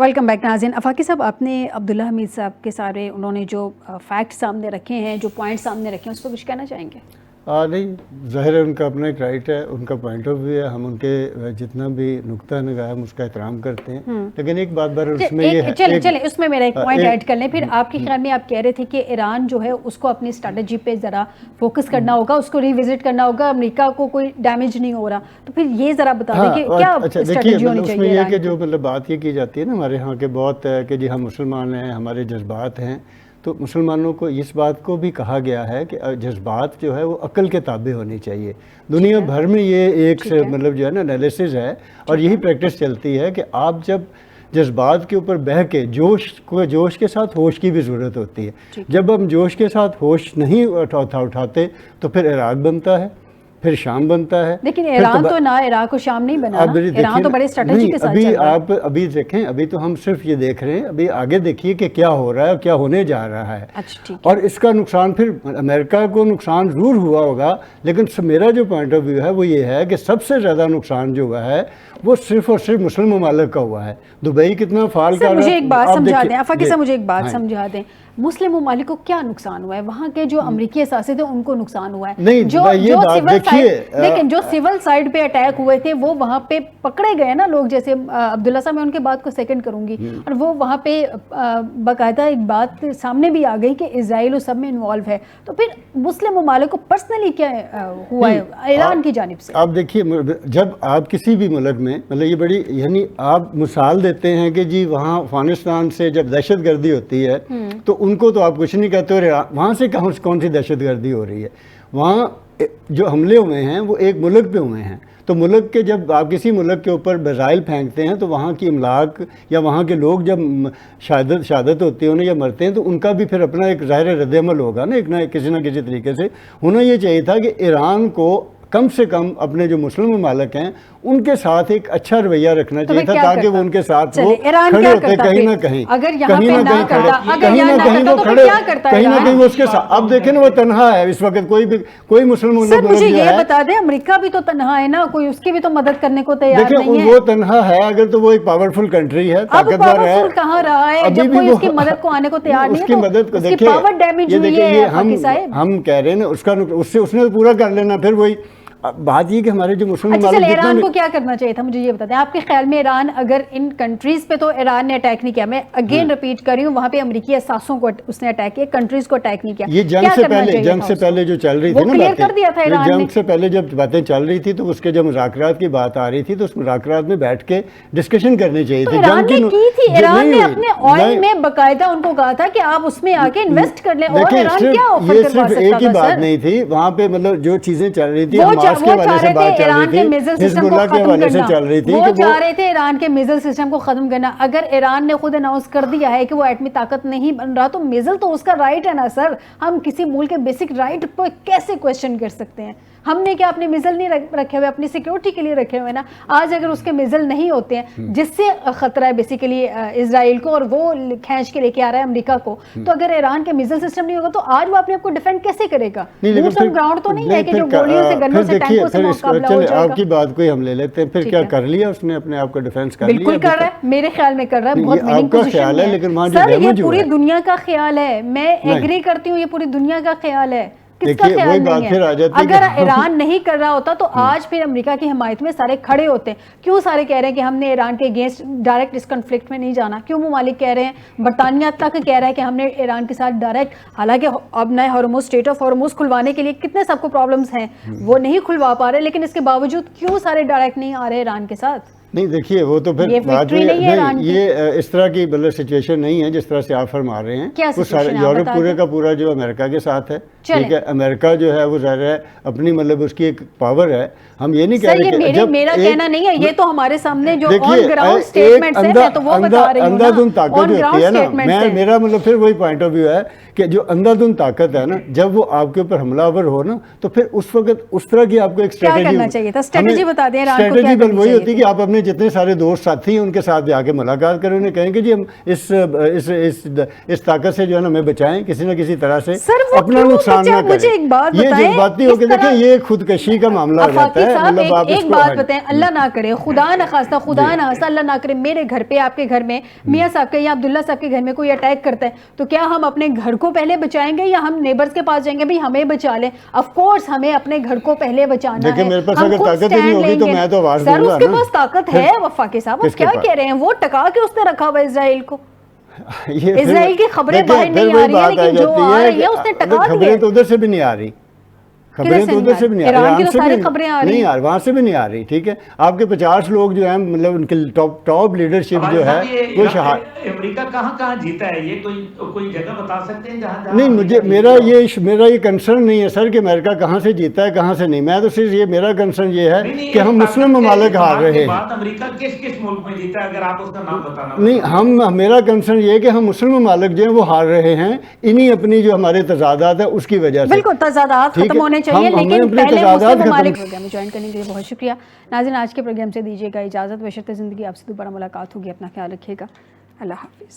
Welcome back नाज़रीन। अफाकी साहब, आपने अब्दुल्ला हमीद साहब के सारे उन्होंने जो फैक्ट सामने रखे हैं, जो पॉइंट सामने रखे हैं, उस पर कुछ कहना चाहेंगे? नहीं, ज़ाहिर है उनका अपना एक राइट है, उनका पॉइंट ऑफ व्यू है, हम उनके जितना भी नुक्ता निगाह हम उसका एहतराम करते हैं। लेकिन एक बात बार उसमें ये चले उसमें मेरा एक पॉइंट ऐड कर लें। फिर आपके ख्याल में आप कह रहे थे कि ईरान जो है उसको अपनी स्ट्रेटजी पे ज़रा फोकस करना होगा, उसको रिविजिट करना होगा, अमेरिका को कोई डैमेज नहीं हो रहा। तो फिर ये ज़रा बता दें कि क्या स्ट्रेटजी होनी चाहिए? उसमें ये कि जो मतलब बात ये की जाती है ना हमारे यहाँ के बहुत कि जी हम मुसलमान हैं, हमारे जज्बात हैं, तो मुसलमानों को इस बात को भी कहा गया है कि जज्बात जो है वो अक्ल के ताबे होनी चाहिए। दुनिया भर में ये एक मतलब जो है ना एनालिसिस है और यही प्रैक्टिस चलती है कि आप जब जज्बात के ऊपर बह के जोश के साथ होश की भी ज़रूरत होती है। जब हम जोश के साथ होश नहीं उठाते तो फिर इराक बनता है, फिर शाम बनता है। लेकिन ईरान तो ना इराक और शाम नहीं बना ना। ईरान तो बड़े स्ट्रेटजी के साथ चल रहा है। आप अभी देखें, अभी तो हम सिर्फ ये देख रहे हैं, अभी आगे देखिए कि क्या हो रहा है, क्या होने जा रहा है। अच्छा, और इसका नुकसान फिर अमेरिका को नुकसान ज़रूर हुआ होगा, लेकिन मेरा जो पॉइंट ऑफ व्यू है वो ये है कि सबसे ज़्यादा नुकसान जो हुआ है वो सिर्फ और सिर्फ मुस्लिम ममालिक का हुआ है। दुबई कितना फाल कर रहा है। मुझे एक बात समझा दें अफाकी साहब, मुझे एक बात समझा दें, मुस्लिम ममालिक को क्या नुकसान हुआ है? वहाँ के जो अमरीकी असासे थे उनको नुकसान हुआ है। नहीं, जो लेकिन जो सिविल साइड पे अटैक हुए थे वो वहाँ पे पकड़े गए ना लोग, जैसे अब्दुल्ला साहब, मैं उनके बात को सेकंड करूंगी, और वो वहाँ पे बाकायदा एक बात सामने भी आ गई कि इजराइल उस सब में इन्वॉल्व है। तो फिर मुस्लिम ममालिक को पर्सनली क्या हुआ है ईरान की जानिब से? आप देखिए, जब आप किसी भी मुल्क में मतलब ये बड़ी यानी आप मिसाल देते हैं कि जी वहाँ अफगानिस्तान से जब दहशतगर्दी होती है तो उनको तो आप कुछ नहीं कहते, और वहाँ से कौन सी दहशतगर्दी हो रही है? वहाँ जो हमले हुए हैं वो एक मुल्क पे हुए हैं। तो मुल्क के जब आप किसी मुल्क के ऊपर मिसाइल फेंकते हैं तो वहाँ की इमलाक या वहाँ के लोग जब शहादत होती है उन्हें या मरते हैं तो उनका भी फिर अपना एक ज़ाहिर रद्द-ए-अमल होगा ना, किसी ना किसी तरीके से। होना ये चाहिए था कि ईरान को कम से कम अपने जो मुस्लिम ममालिक हैं उनके साथ एक अच्छा रवैया रखना चाहिए था, ताकि वो उनके साथ वो खड़े होते कहीं ना कहीं, कहीं ना कहीं कहीं ना कहीं उसके साथ। अब देखें ना वो तन्हा है इस वक्त, कोई मुस्लिम मुझे ये बता दें, अमेरिका भी तो तन्हा है ना, कोई उसकी भी तो मदद करने को तैयार नहीं है। वो तन्हा है अगर तो वो एक पावरफुल कंट्री है, ताकतवर है। कहाँ रहा है जब कोई उसकी मदद को आने को तैयार नहीं है? उसकी मदद को देखिए, हम कह रहे हैं ना उसका उसने पूरा कर लेना। फिर वही बात ये कि हमारे जो मुस्लिम ईरान को क्या करना चाहिए था, मुझे ये बता दें आपके ख्याल में। ईरान अगर इन कंट्रीज पे तो ईरान ने अटैक नहीं किया, मैं अगेन रिपीट कर रही हूँ, वहाँ पे अमरीकी असासों को उसने अटैक किया, कंट्रीज को अटैक नहीं किया। ये जंग से पहले जो चल रही थी ना बातें, जंग से पहले जब बातें चल रही थी तो उसके जब मुज़ाकरात की बात आ रही थी तो उस मुज़ाकरात में बैठ के डिस्कशन करनी चाहिए थी। ईरान ने अपने ऑयल में बाकायदा उनको कहा था कि आप उसमें आके इन्वेस्ट कर लें, और ईरान क्या ऑफर करवा सकता था? एक ही बात नहीं थी वहाँ पे, मतलब जो चीजें चल रही थी हमास के हवाले से बात चल रही थी, हिजबुल्लाह के हवाले से चल रही थी, वो चाह रहे थे ईरान के मिसाइल सिस्टम को खत्म करना। अगर ईरान ने खुद अनाउंस कर दिया है कि वो एटमी ताकत नहीं बन रहा तो मिसाइल तो उसका राइट है ना सर। हम किसी मुल्क के बेसिक राइट पर कैसे क्वेश्चन कर सकते हैं? हमने क्या अपने मिसाइल नहीं रखे हुए, अपनी सिक्योरिटी के लिए रखे हुए ना। आज अगर उसके मिसाइल नहीं होते हैं जिससे खतरा है बेसिकली इजराइल को, और वो खींच के लेके आ रहा है अमेरिका को, तो अगर ईरान के मिसाइल सिस्टम नहीं होगा तो आज वो अपने आप को डिफेंड कैसे करेगा? ग्राउंड तो नहीं है कि जो गोलियों से गन्नों से टैंकों से मुकाबला हो जाएगा। आपकी बात को हम ले लेते हैं, फिर क्या कर लिया उसने अपने आप को डिफेंस कर लिया? बिल्कुल कर रहा है, मेरे ख्याल में कर रहा है, बहुत मीनिंगफुल ख्याल है। लेकिन सर ये पूरी दुनिया का ख्याल है, मैं एग्री करती हूँ, ये पूरी दुनिया का ख्याल है। किसका ख्याल नहीं है? अगर ईरान नहीं कर रहा होता तो आज फिर अमेरिका की हिमायत में सारे खड़े होते। क्यों सारे कह रहे हैं कि हमने ईरान के अगेंस्ट डायरेक्ट इस कॉन्फ्लिक्ट में नहीं जाना? क्यों ममालिक कह रहे हैं, बरतानिया तक कह रहा है कि हमने ईरान के साथ डायरेक्ट, हालांकि अब नए हॉर्मुज़, स्ट्रेट ऑफ हॉर्मुज़ खुलवाने के लिए कितने सबको प्रॉब्लम्स हैं, वो नहीं खुलवा पा रहे, लेकिन इसके बावजूद क्यों सारे डायरेक्ट नहीं आ रहे ईरान के साथ? नहीं देखिए, वो तो फिर बात नहीं, ये इस तरह की मतलब सिचुएशन नहीं है जिस तरह से आप फरमा रहे हैं। वो सारे यूरोप पूरे का पूरा जो अमेरिका के साथ है, ठीक है, अमेरिका जो है वो ज़ाहिर है अपनी मतलब उसकी एक पावर है। हम ये नहीं कह रहे कि मेरा कहना नहीं है, ये तो हमारे सामने जो ऑन ग्राउंड स्टेटमेंट्स हैं तो वो बता रही हूं ना, अंधाधुंध ताकत होती है ना। मेरा मतलब फिर वही पॉइंट ऑफ व्यू है कि जो अंधाधुंध ताकत है ना, जब वो आपके ऊपर हमलावर हो ना तो फिर उस वक्त उस तरह की आपको एक स्ट्रेटजी करना चाहिए था। स्ट्रेटजी बता दें, स्ट्रेटजी वही होती है कि आप अपने जितने सारे दोस्त साथी हैं उनके साथ जाके मुलाकात करें, उन्हें कहें कि जी हम इस ताकत से जो है ना हमें बचाएं किसी न किसी तरह से, सर वो अपना क्यों नुकसान बचाएं? ना मुझे करें। एक बात ये बताएं, जज्बाती इस होकर तरह- देखें ये खुदकशी का मामला रहता आफाकी है। साहब, मतलब आप एक इसको बात बताएं, अल्लाह ना करे, खुदा ना खास्ता, खुदा जी। ना खास्ता, अल्लाह ना करे, मेरे घर पे आपके घर में मियां साहब के या अब्दुल्ला साहब के घर में कोई अटैक करता है, तो क्या हम अपने घर को पहले बचाएंगे या हम नेबर्स के पास जाएंगे भाई हमें बचा ले? ऑफ कोर्स हमें अपने घर को पहले बचाना देखिए, है। मेरे पास हम अगर खुद ताकत ही stand नहीं होगी तो लेंगे। मैं तो आवाज सर दूंगा उसके ना। पास ताकत फिर- है वफाकी साहब, वो किसके क्या पास? कह रहे हैं? वो टका के उसने रखा हुआ इजराइल को। ये इजराइल की खबरें बाहर नहीं आ रही है, लेकिन जो आ रही है उसने टका दी है। खबरें तो उधर से भी नहीं आ रही, खबरें तो उधर से भी नहीं आ रही, ईरान की तो से सारी भी खबरें आ रही नहीं हैं। आ रही, वहाँ से भी नहीं आ रही। ठीक है, आपके 50 लोग जो हैं मतलब उनके टॉप लीडरशिप जो है वो अमेरिका कहाँ जीता है, ये कोई जगह बता सकते हैं जहाँ नहीं, मुझे मेरा ये कंसर्न नहीं है सर कि अमेरिका कहाँ से जीता है कहाँ से नहीं। मैं तो सिर्फ ये मेरा कंसर्न ये है कि हम मुस्लिम ममालिक हार रहे हैं। अमेरिका किस मुल्क में जीता है, अगर आप उसका नाम बताना। नहीं, मेरा कंसर्न ये है कि हम मुस्लिम ममालिक जो है वो हार रहे हैं इन्हीं अपनी जो हमारे तजादात है उसकी वजह से। बिल्कुल तजादात खत्म होने चाहिए, लेकिन पहले मुस्लिम ममालिक प्रोग्राम में ज्वाइन करने के लिए बहुत शुक्रिया। नाज़रीन, आज के प्रोग्राम से दीजिएगा इजाज़त, बशर्ते ज़िंदगी आपसे दोबारा मुलाकात होगी। अपना ख्याल रखिएगा। अल्लाह हाफिज़।